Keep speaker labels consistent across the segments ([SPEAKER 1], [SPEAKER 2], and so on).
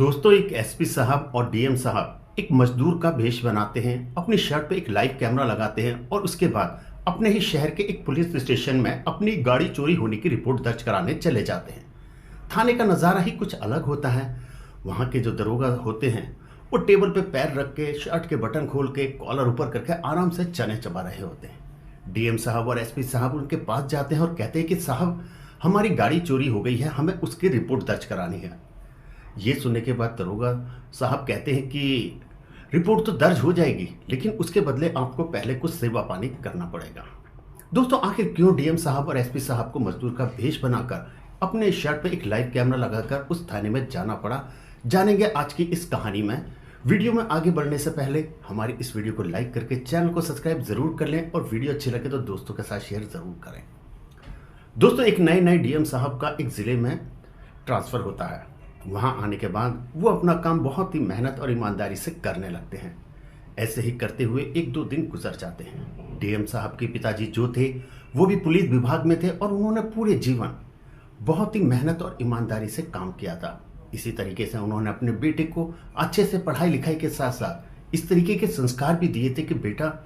[SPEAKER 1] दोस्तों, एक एसपी साहब और डीएम साहब एक मजदूर का भेष बनाते हैं, अपनी शर्ट पे एक लाइव कैमरा लगाते हैं और उसके बाद अपने ही शहर के एक पुलिस स्टेशन में अपनी गाड़ी चोरी होने की रिपोर्ट दर्ज कराने चले जाते हैं। थाने का नज़ारा ही कुछ अलग होता है। वहाँ के जो दरोगा होते हैं वो टेबल पे पैर रख के शर्ट के बटन खोल के कॉलर ऊपर करके आराम से चने चबा रहे होते हैं। डीएम साहब और एसपी साहब उनके पास जाते हैं और कहते हैं कि साहब, हमारी गाड़ी चोरी हो गई है, हमें उसकी रिपोर्ट दर्ज करानी है। ये सुनने के बाद दरोगा साहब कहते हैं कि रिपोर्ट तो दर्ज हो जाएगी, लेकिन उसके बदले आपको पहले कुछ सेवा पानी करना पड़ेगा। दोस्तों, आखिर क्यों डीएम साहब और एसपी साहब को मजदूर का भेष बनाकर अपने शर्ट पे एक लाइव कैमरा लगाकर उस थाने में जाना पड़ा, जानेंगे आज की इस कहानी में। वीडियो में आगे बढ़ने से पहले हमारी इस वीडियो को लाइक करके चैनल को सब्सक्राइब जरूर कर लें और वीडियो अच्छी लगे तो दोस्तों के साथ शेयर जरूर करें। दोस्तों, एक नए डीएम साहब का एक ज़िले में ट्रांसफ़र होता है। वहाँ आने के बाद वो अपना काम बहुत ही मेहनत और ईमानदारी से करने लगते हैं। ऐसे ही करते हुए एक दो दिन गुजर जाते हैं। डीएम साहब के पिताजी जो थे वो भी पुलिस विभाग में थे और उन्होंने पूरे जीवन बहुत ही मेहनत और ईमानदारी से काम किया था। इसी तरीके से उन्होंने अपने बेटे को अच्छे से पढ़ाई लिखाई के साथ साथ इस तरीके के संस्कार भी दिए थे कि बेटा,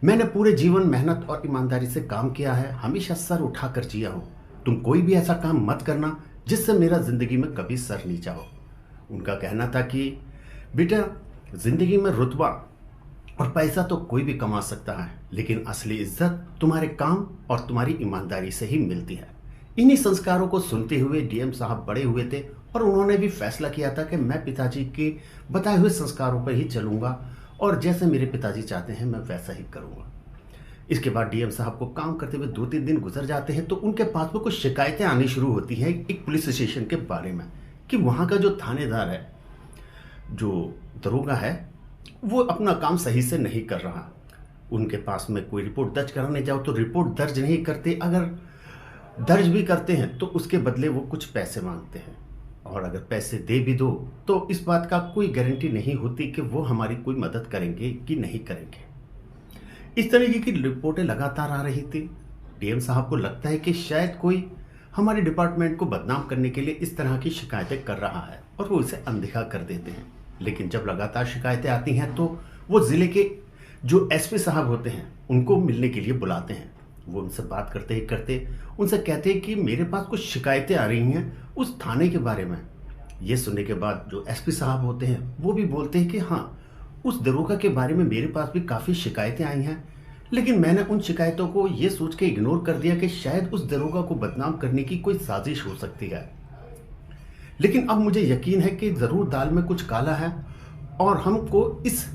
[SPEAKER 1] मैंने पूरे जीवन मेहनत और ईमानदारी से काम किया है, हमेशा सर उठाकर जिया हूँ। तुम कोई भी ऐसा काम मत करना जिससे मेरा ज़िंदगी में कभी सर नीचा हो। उनका कहना था कि बेटा, ज़िंदगी में रुतबा और पैसा तो कोई भी कमा सकता है, लेकिन असली इज्जत तुम्हारे काम और तुम्हारी ईमानदारी से ही मिलती है। इन्हीं संस्कारों को सुनते हुए डीएम साहब बड़े हुए थे और उन्होंने भी फैसला किया था कि मैं पिताजी के बताए हुए संस्कारों पर ही चलूँगा और जैसे मेरे पिताजी चाहते हैं मैं वैसा ही करूँगा। इसके बाद डीएम साहब को काम करते हुए 2-3 दिन गुजर जाते हैं तो उनके पास में कुछ शिकायतें आनी शुरू होती हैं एक पुलिस स्टेशन के बारे में कि वहाँ का जो थानेदार है, जो दरोगा है, वो अपना काम सही से नहीं कर रहा। उनके पास में कोई रिपोर्ट दर्ज कराने जाओ तो रिपोर्ट दर्ज नहीं करते, अगर दर्ज भी करते हैं तो उसके बदले वो कुछ पैसे मांगते हैं और अगर पैसे दे भी दो तो इस बात का कोई गारंटी नहीं होती कि वो हमारी कोई मदद करेंगे कि नहीं करेंगे। इस तरीके की रिपोर्टें लगातार आ रही थी। डीएम साहब को लगता है कि शायद कोई हमारे डिपार्टमेंट को बदनाम करने के लिए इस तरह की शिकायतें कर रहा है और वो इसे अनदेखा कर देते हैं। लेकिन जब लगातार शिकायतें आती हैं तो वो ज़िले के जो एसपी साहब होते हैं उनको मिलने के लिए बुलाते हैं। वो उनसे बात करते ही करते उनसे कहते हैं कि मेरे पास कुछ शिकायतें आ रही हैं उस थाने के बारे में। ये सुनने के बाद जो एसपी साहब होते हैं वो भी बोलते हैं कि हाँ, उस दरोगा के बारे में मेरे पास भी काफ़ी शिकायतें आई हैं, लेकिन मैंने उन शिकायतों को ये सोच के इग्नोर कर दिया कि शायद उस दरोगा को बदनाम करने की कोई साजिश हो सकती है। लेकिन अब मुझे यकीन है कि ज़रूर दाल में कुछ काला है और हमको इस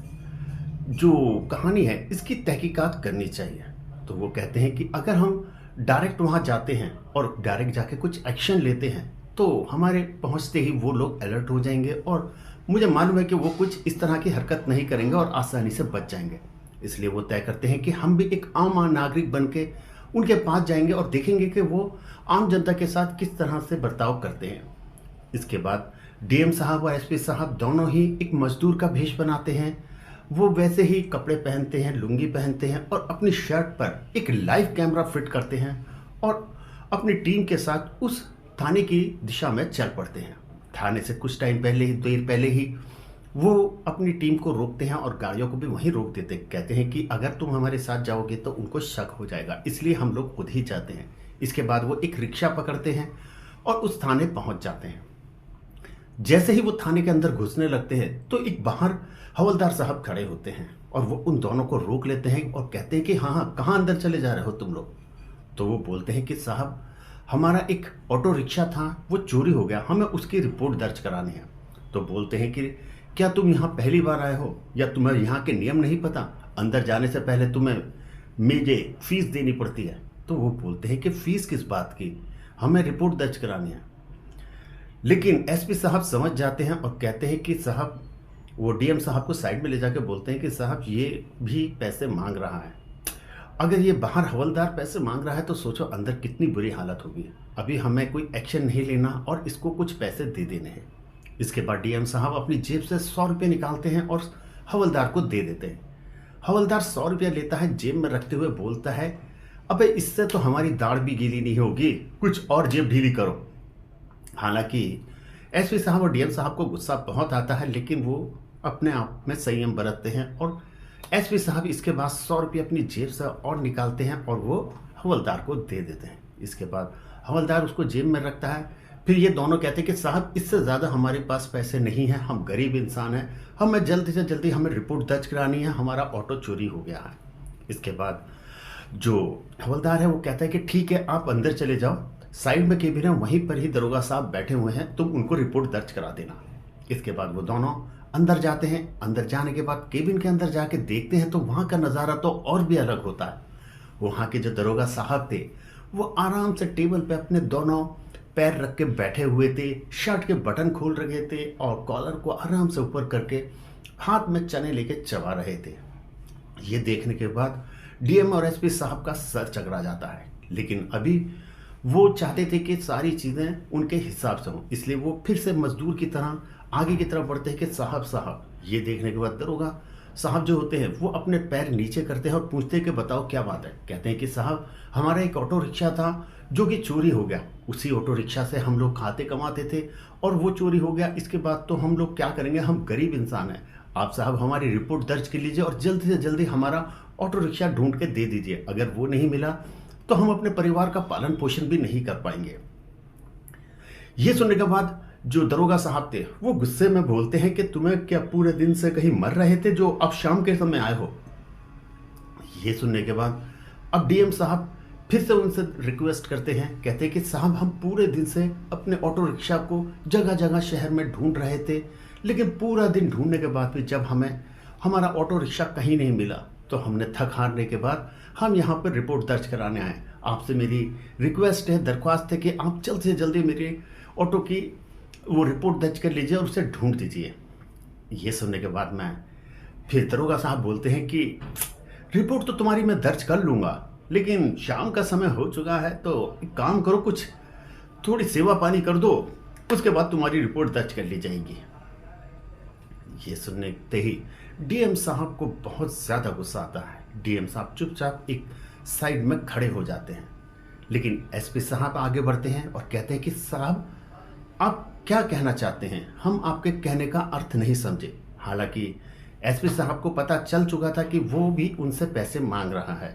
[SPEAKER 1] जो कहानी है इसकी तहकीकात करनी चाहिए। तो वो कहते हैं कि अगर हम डायरेक्ट वहाँ जाते हैं और डायरेक्ट जाके कुछ एक्शन लेते हैं तो हमारे पहुँचते ही वो लोग अलर्ट हो जाएंगे और मुझे मालूम है कि वो कुछ इस तरह की हरकत नहीं करेंगे और आसानी से बच जाएंगे। इसलिए वो तय करते हैं कि हम भी एक आम नागरिक बन के उनके पास जाएंगे और देखेंगे कि वो आम जनता के साथ किस तरह से बर्ताव करते हैं। इसके बाद डीएम साहब और एसपी साहब दोनों ही एक मजदूर का भेष बनाते हैं। वो वैसे ही कपड़े पहनते हैं, लुंगी पहनते हैं और अपनी शर्ट पर एक लाइव कैमरा फिट करते हैं और अपनी टीम के साथ उस थाने की दिशा में चल पड़ते हैं। थाने से कुछ टाइम पहले ही, देर पहले ही वो अपनी टीम को रोकते हैं और गाड़ियों को भी वहीं रोक देते हैं। कहते हैं कि अगर तुम हमारे साथ जाओगे तो उनको शक हो जाएगा, इसलिए हम लोग खुद ही जाते हैं। इसके बाद वो एक रिक्शा पकड़ते हैं और उस थाने पहुंच जाते हैं। जैसे ही वो थाने के अंदर घुसने लगते हैं तो एक बाहर हवलदार साहब खड़े होते हैं और वो उन दोनों को रोक लेते हैं और कहते हैं कि हाँ, कहाँ अंदर चले जा रहे हो तुम लोग। तो वो बोलते हैं कि साहब, हमारा एक ऑटो रिक्शा था, वो चोरी हो गया, हमें उसकी रिपोर्ट दर्ज करानी है। तो बोलते हैं कि क्या तुम यहाँ पहली बार आए हो या तुम्हें यहाँ के नियम नहीं पता, अंदर जाने से पहले तुम्हें मुझे फीस देनी पड़ती है। तो वो बोलते हैं कि फ़ीस किस बात की, हमें रिपोर्ट दर्ज करानी है। लेकिन एसपी साहब समझ जाते हैं और कहते हैं कि साहब, वो डीएम साहब को साइड में ले जाकर बोलते हैं कि साहब, ये भी पैसे मांग रहा है। अगर ये बाहर हवलदार पैसे मांग रहा है तो सोचो अंदर कितनी बुरी हालत होगी। अभी हमें कोई एक्शन नहीं लेना और इसको कुछ पैसे दे देने हैं। इसके बाद डीएम साहब अपनी जेब से 100 रुपये निकालते हैं और हवलदार को दे देते हैं। हवलदार 100 रुपया लेता है, जेब में रखते हुए बोलता है, अबे इससे तो हमारी दाढ़ भी गीली नहीं होगी, कुछ और जेब ढीली करो। हालांकि एसपी साहब और डीएम साहब को गुस्सा बहुत आता है, लेकिन वो अपने आप में संयम बरतते हैं और एसपी साहब इसके बाद 100 रुपये अपनी जेब से और निकालते हैं और वो हवलदार को दे देते हैं। इसके बाद हवलदार उसको जेब में रखता है। फिर ये दोनों कहते हैं कि साहब इससे ज़्यादा हमारे पास पैसे नहीं हैं, हम गरीब इंसान हैं, हमें जल्दी से जल्दी हमें रिपोर्ट दर्ज करानी है, हमारा ऑटो चोरी हो गया है। इसके बाद जो हवलदार है वो कहता है कि ठीक है, आप अंदर चले जाओ, साइड में केबिन है, वहीं पर ही दरोगा साहब बैठे हुए हैं, तुम उनको रिपोर्ट दर्ज करा देना। इसके बाद वो दोनों अंदर जाते हैं। अंदर जाने के बाद केबिन के अंदर जाके देखते हैं तो वहाँ का नज़ारा तो और भी अलग होता है। वहाँ के जो दरोगा साहब थे वो आराम से टेबल पे अपने दोनों पैर रख के बैठे हुए थे, शर्ट के बटन खोल रखे थे और कॉलर को आराम से ऊपर करके हाथ में चने लेके चबा रहे थे। ये देखने के बाद डीएम और एसपी साहब का सर चकरा जाता है, लेकिन अभी वो चाहते थे कि सारी चीज़ें उनके हिसाब से हों, इसलिए वो फिर से मजदूर की तरह आगे की तरफ बढ़ते हैं कि साहब। ये देखने के बाद दरोगा साहब जो होते हैं वो अपने पैर नीचे करते हैं और पूछते हैं कि बताओ क्या बात है। कहते हैं कि साहब हमारा एक ऑटो रिक्शा था जो कि चोरी हो गया, उसी ऑटो रिक्शा से हम लोग खाते कमाते थे और वो चोरी हो गया। इसके बाद तो हम लोग क्या करेंगे, हम गरीब इंसान हैं, आप साहब हमारी रिपोर्ट दर्ज कर लीजिए और जल्दी से जल्दी हमारा ऑटो रिक्शा ढूंढ के दे दीजिए। अगर वो नहीं मिला तो हम अपने परिवार का पालन पोषण भी नहीं कर पाएंगे। ये सुनने के बाद जो दरोगा साहब थे वो गुस्से में बोलते हैं कि तुम्हें क्या पूरे दिन से कहीं मर रहे थे जो अब शाम के समय आए हो। ये सुनने के बाद अब डीएम साहब फिर से उनसे रिक्वेस्ट करते हैं, कहते हैं कि साहब हम पूरे दिन से अपने ऑटो रिक्शा को जगह जगह शहर में ढूंढ रहे थे, लेकिन पूरा दिन ढूंढने के बाद भी जब हमें हमारा ऑटो रिक्शा कहीं नहीं मिला तो हमने थक हारने के बाद हम यहाँ पर रिपोर्ट दर्ज कराने आए। आपसे मेरी रिक्वेस्ट है, दरख्वास्त है कि आप जल्द से जल्दी मेरे ऑटो की वो रिपोर्ट दर्ज कर लीजिए और उसे ढूंढ दीजिए। ये सुनने के बाद मैं फिर दरोगा साहब बोलते हैं कि रिपोर्ट तो तुम्हारी मैं दर्ज कर लूँगा, लेकिन शाम का समय हो चुका है, तो एक काम करो, कुछ थोड़ी सेवा पानी कर दो, उसके बाद तुम्हारी रिपोर्ट दर्ज कर ली जाएगी। ये सुनते ही डीएम साहब को बहुत ज़्यादा गुस्सा आता है। डीएम साहब चुपचाप एक साइड में खड़े हो जाते हैं, लेकिन एसपी साहब आगे बढ़ते हैं और कहते हैं कि साहब आप क्या कहना चाहते हैं, हम आपके कहने का अर्थ नहीं समझे। हालांकि एसपी साहब को पता चल चुका था कि वो भी उनसे पैसे मांग रहा है,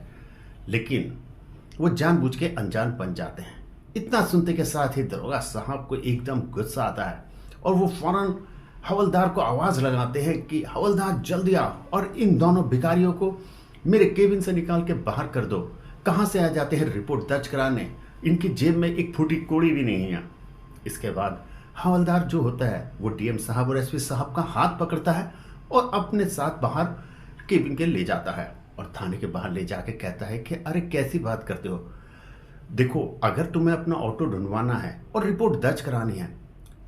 [SPEAKER 1] लेकिन वो जानबूझ के अनजान बन जाते हैं। इतना सुनते के साथ ही दरोगा साहब को एकदम गुस्सा आता है और वो फौरन हवलदार को आवाज़ लगाते हैं कि हवलदार जल्दी आओ और इन दोनों भिखारियों को मेरे केबिन से निकाल के बाहर कर दो। कहाँ से आ जाते हैं रिपोर्ट दर्ज कराने, इनकी जेब में एक फूटी कोड़ी भी नहीं है। इसके बाद हवलदार जो होता है वो डीएम साहब और एसपी साहब का हाथ पकड़ता है और अपने साथ बाहर केबिन के ले जाता है और थाने के बाहर ले जाके कहता है कि अरे कैसी बात करते हो, देखो अगर तुम्हें अपना ऑटो ढूंढवाना है और रिपोर्ट दर्ज करानी है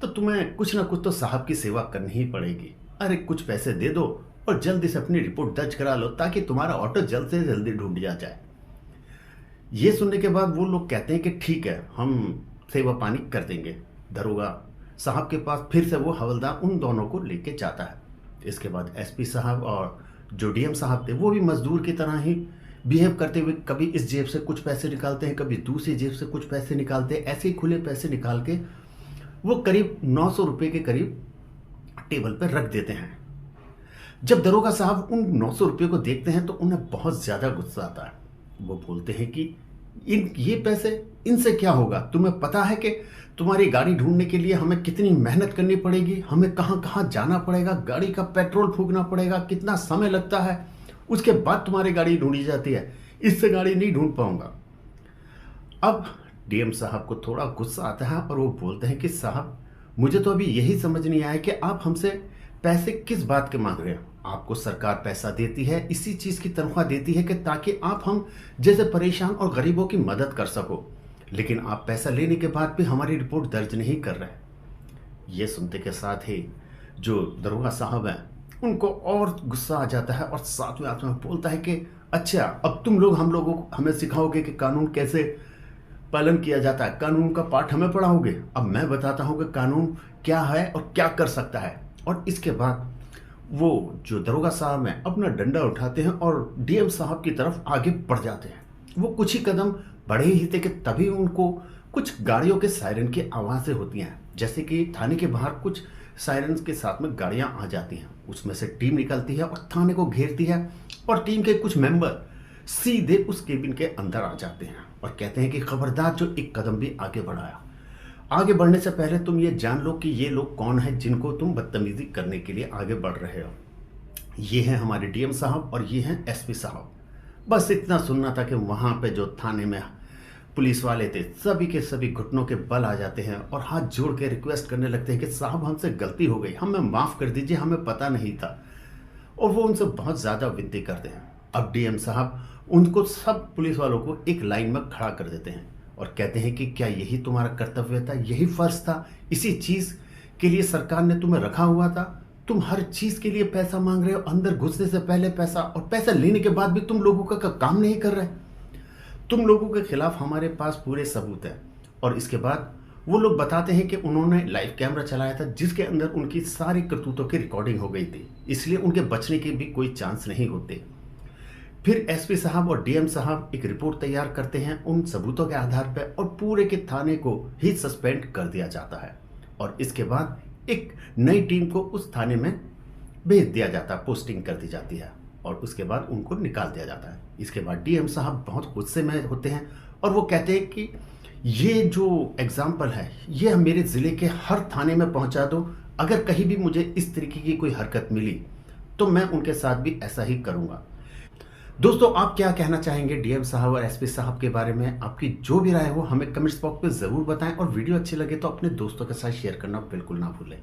[SPEAKER 1] तो तुम्हें कुछ ना कुछ तो साहब की सेवा करनी ही पड़ेगी। अरे कुछ पैसे दे दो और जल्दी से अपनी रिपोर्ट दर्ज करा लो ताकि तुम्हारा ऑटो जल्द से जल्दी ढूंढ लिया जाए। ये सुनने के बाद वो लोग कहते हैं कि ठीक है, हम सेवा पानी कर देंगे। दरोगा साहब के पास फिर से वो हवलदार उन दोनों को लेके जाता है। इसके बाद एसपी साहब और जो डीएम साहब थे वो भी मजदूर की तरह ही बिहेव करते हुए कभी इस जेब से कुछ पैसे निकालते हैं, कभी दूसरी जेब से कुछ पैसे निकालते हैं। ऐसे ही खुले पैसे निकाल के वो करीब 900 रुपये के करीब टेबल पर रख देते हैं। जब दरोगा साहब उन 900 रुपये को देखते हैं तो उन्हें बहुत ज़्यादा गुस्सा आता है। वो बोलते हैं कि ये पैसे इनसे क्या होगा, तुम्हें पता है कि तुम्हारी गाड़ी ढूंढने के लिए हमें कितनी मेहनत करनी पड़ेगी, हमें कहाँ कहाँ जाना पड़ेगा, गाड़ी का पेट्रोल फूकना पड़ेगा, कितना समय लगता है, उसके बाद तुम्हारी गाड़ी ढूंढी जाती है, इससे गाड़ी नहीं ढूंढ पाऊंगा। अब डीएम साहब को थोड़ा गुस्सा आता है और वो बोलते हैं कि साहब मुझे तो अभी यही समझ नहीं आया कि आप हमसे पैसे किस बात के मांग रहे हैं। आपको सरकार पैसा देती है, इसी चीज़ की तनख्वाह देती है कि ताकि आप हम जैसे परेशान और गरीबों की मदद कर सको, लेकिन आप पैसा लेने के बाद भी हमारी रिपोर्ट दर्ज नहीं कर रहे। ये सुनते के साथ ही जो दरोगा साहब हैं उनको और गुस्सा आ जाता है और साथ में बोलता है कि अच्छा अब तुम लोग हम लोगों को हमें सिखाओगे कि कानून कैसे पालन किया जाता है, कानून का पाठ हमें पढ़ाओगे। अब मैं बताता हूँ कि कानून क्या है और क्या कर सकता है। और इसके बाद वो जो दरोगा साहब हैं अपना डंडा उठाते हैं और डीएम साहब की तरफ आगे बढ़ जाते हैं। वो कुछ ही कदम बढ़े ही थे कि तभी उनको कुछ गाड़ियों के सायरन की आवाज़ें होती हैं। जैसे कि थाने के बाहर कुछ सायरन्स के साथ में गाड़ियां आ जाती हैं, उसमें से टीम निकलती है और थाने को घेरती है और टीम के कुछ मेंबर सीधे उस केबिन के अंदर आ जाते हैं और कहते हैं कि खबरदार जो एक कदम भी आगे बढ़ाया। आगे बढ़ने से पहले तुम ये जान लो कि ये लोग कौन है जिनको तुम बदतमीजी करने के लिए आगे बढ़ रहे हो। ये हैं हमारे डीएम साहब और ये हैं एसपी साहब। बस इतना सुनना था कि वहाँ पे जो थाने में पुलिस वाले थे सभी के सभी घुटनों के बल आ जाते हैं और हाथ जोड़ के रिक्वेस्ट करने लगते हैं कि साहब हमसे गलती हो गई, हमें माफ़ कर दीजिए, हमें पता नहीं था। और वो उनसे बहुत ज़्यादा विनती करते हैं। अब डीएम साहब उनको सब पुलिस वालों को एक लाइन में खड़ा कर देते हैं और कहते हैं कि क्या यही तुम्हारा कर्तव्य था, यही फर्ज था, इसी चीज़ के लिए सरकार ने तुम्हें रखा हुआ था। तुम हर चीज़ के लिए पैसा मांग रहे हो, अंदर घुसने से पहले पैसा, और पैसा लेने के बाद भी तुम लोगों का काम नहीं कर रहे। तुम लोगों के खिलाफ हमारे पास पूरे सबूत हैं। और इसके बाद वो लोग बताते हैं कि उन्होंने लाइव कैमरा चलाया था जिसके अंदर उनकी सारी करतूतों की रिकॉर्डिंग हो गई थी, इसलिए उनके बचने के भी कोई चांस नहीं होते। फिर एसपी साहब और डीएम साहब एक रिपोर्ट तैयार करते हैं उन सबूतों के आधार पर और पूरे के थाने को ही सस्पेंड कर दिया जाता है। और इसके बाद एक नई टीम को उस थाने में भेज दिया जाता है, पोस्टिंग कर दी जाती है और उसके बाद उनको निकाल दिया जाता है। इसके बाद डीएम साहब बहुत गुस्से में होते हैं और वो कहते हैं कि ये जो एग्जाम्पल है ये मेरे ज़िले के हर थाने में पहुंचा दो, अगर कहीं भी मुझे इस तरीके की कोई हरकत मिली तो मैं उनके साथ भी ऐसा ही करूंगा। दोस्तों, आप क्या कहना चाहेंगे डीएम साहब और एसपी साहब के बारे में? आपकी जो भी राय हो हमें कमेंट्स बॉक्स में ज़रूर बताएं और वीडियो अच्छी लगे तो अपने दोस्तों के साथ शेयर करना बिल्कुल ना भूलें।